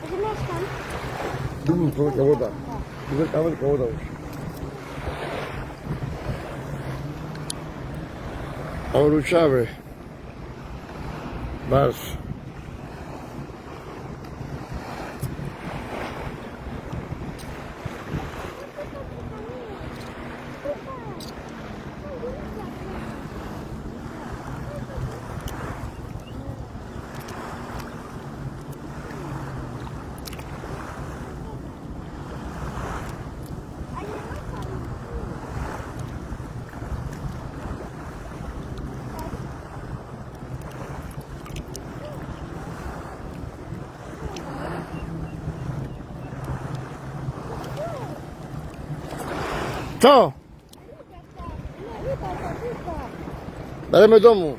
Gdzie mieszkam? Wielka woda. Wielka woda już. Ruszamy. Marsz. Co? Będziemy domu.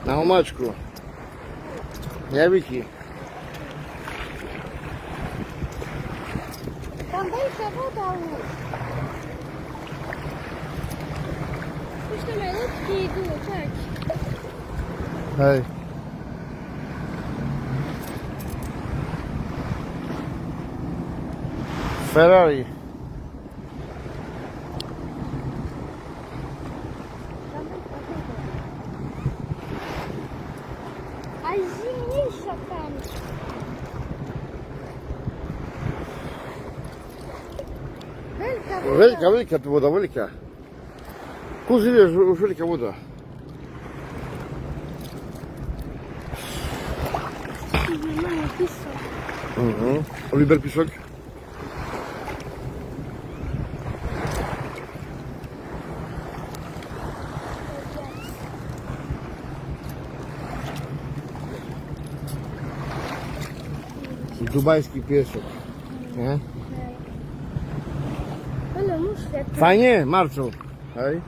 Na omaczku. Jawiki. Tam wejdzie woda już. Już te malutki idą, tak. Hej. Ferrari. A zimniejsza tam. Wielka woda. Wielka tu woda, wielka. Kuzi już wielka woda. Mama pisał. Oliver Pisok. Dubajski piesek. Nie? Ale muszę. Fajnie, Marcu. Hej.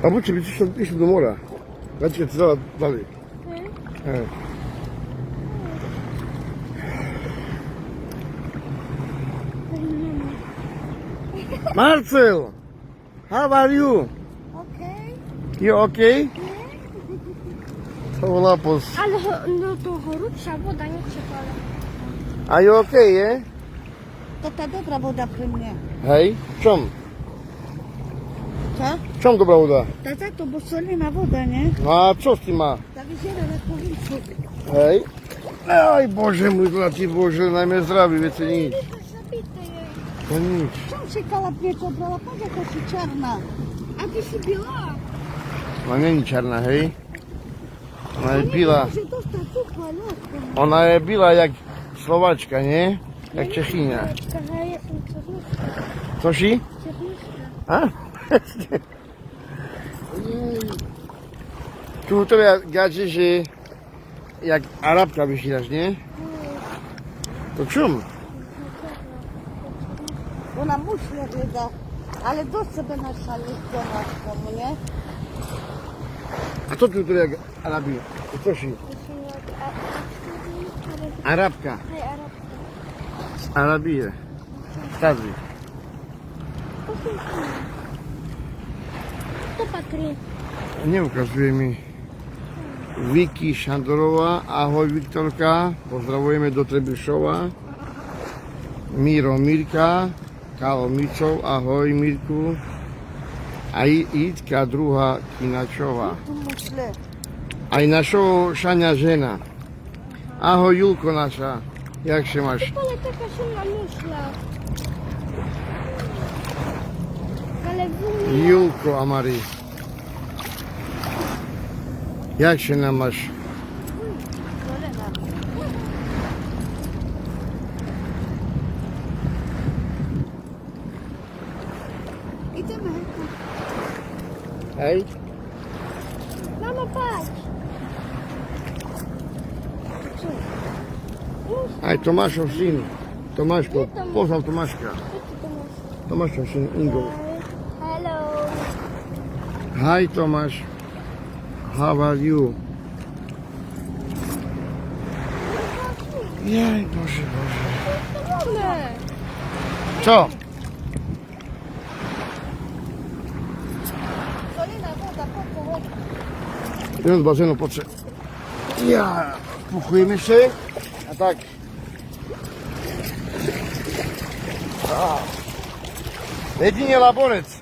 A budźcie, byście do mora. Dajcie co dalej. Hej. Marcel, how are you? Okej. You okay? To lapos. Ale no to gorsza woda, nie przepala. Are you okay, yeah? To ta dobra woda płynie. Hej, czom? Co? Czom dobra woda? Tata to bo solina woda, nie? No a co z tym ma? Zawieziona na powietrzu. Hej. Oj Boże mój, dla Ci Boże, na mnie zdrowie, więcej nic. To zabite jest. To nic. Czemu się kalapieca brała? Patrz jaka się czarna. A ty się biła. Ona nie jest czarna, hej. Ona jest biła. Może dostać cukła, no. Ona jest biła jak Słowaczka, nie? Jak Czechinia. Ja jestem czerniczka. Co si? Czerniczka. A? Tu to gadzie, że jak Arabka wysilasz, nie? To czym? Ona muszle wyda. Ale do sobie na szali komu, nie? A co tu jak Arabi? To co si? Arabka. Hej, Arabka. Arabije. Starzy. To patry. Nie ukazuje mi. Wiki Szandorowa, ahoj Wiktorka, pozdrawujemy do Trebyszowa. Miro Mirka, Kalo Micow, ahoj Mirku. A Idka druga Kinaczowa. Tu muszle. A i naszą Szania żena. Ahoj Julko nasza, jak się masz? Ale taka silna myśla. Ale w Julko Amari. Jak się nam masz? Solena. Hej. Mama, patrz. Aj, Tomaszów syn. Tomaszko, poznał Tomaszka. Co ty to masz? Tomaszów syn Ingo. Hello. Hi Tomasz. How are you? Jej, Boże, Boże. Ogromne. Co? Solina, woda, woda. Jeden z bazenu potrzeb. Ja, puchujemy się. A tak. Jedynie laborec.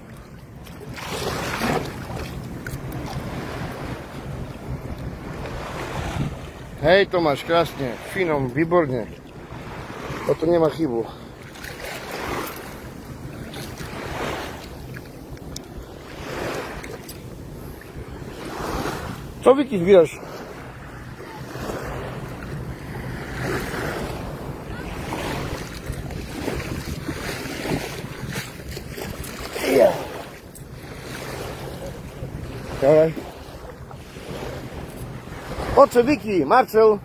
Hej Tomasz, krásně, finom, výborně. O to nemá chybu. Co Vicky zbíraš? Dawaj. O co Vicky, Marcel?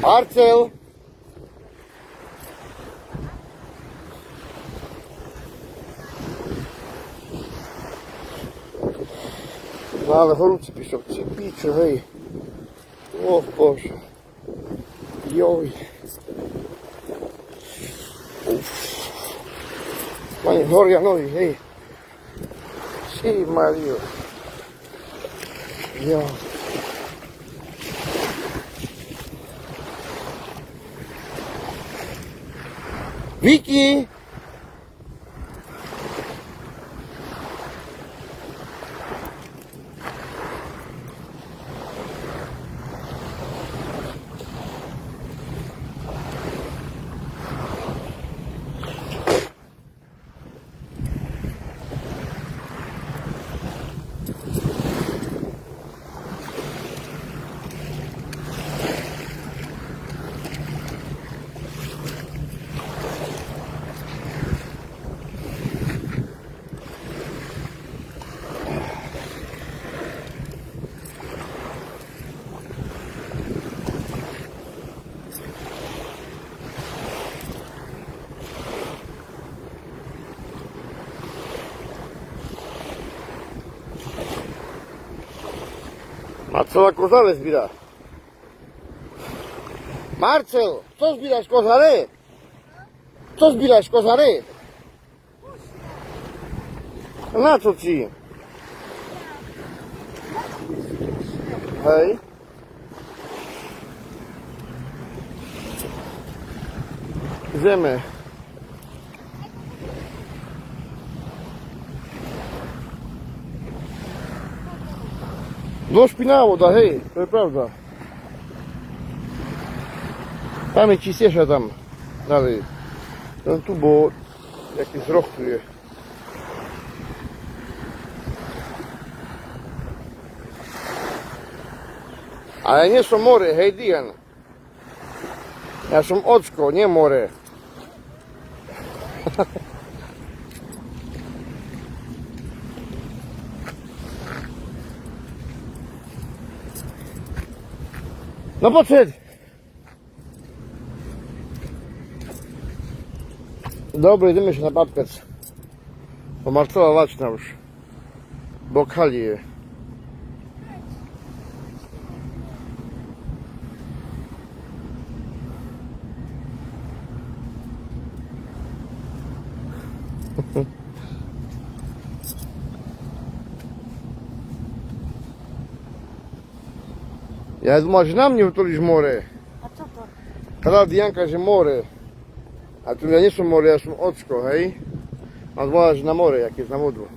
Marcel! No ale horúci pišovci, píčo, hej. O Bože. Joj. Uf. Pani horia nohy, hej. Sí, Mario. Jo. Vicky! Marcela kozary zbiera. Marcel, co zbierasz kozary? Co zbierasz kozary? Na co ci? Hej. Idziemy. No szpinało, da hej, to jest prawda. Tam jest cisniejsza tam, dalej. No tu, bo jakiś roch tu jest. Ale nie są mory, hej Dian. Ja są oczko, nie more. No podszedł. Dobra, idziemy się na babkać. Bo Marcela laczna już. Bo kali je. Ja думал, że na mnie utulisz more. A co to? Казала Dianka, że more. A tu ja nie są more, ja są oczko, hej. A думала, że na more, jak jest na wodru.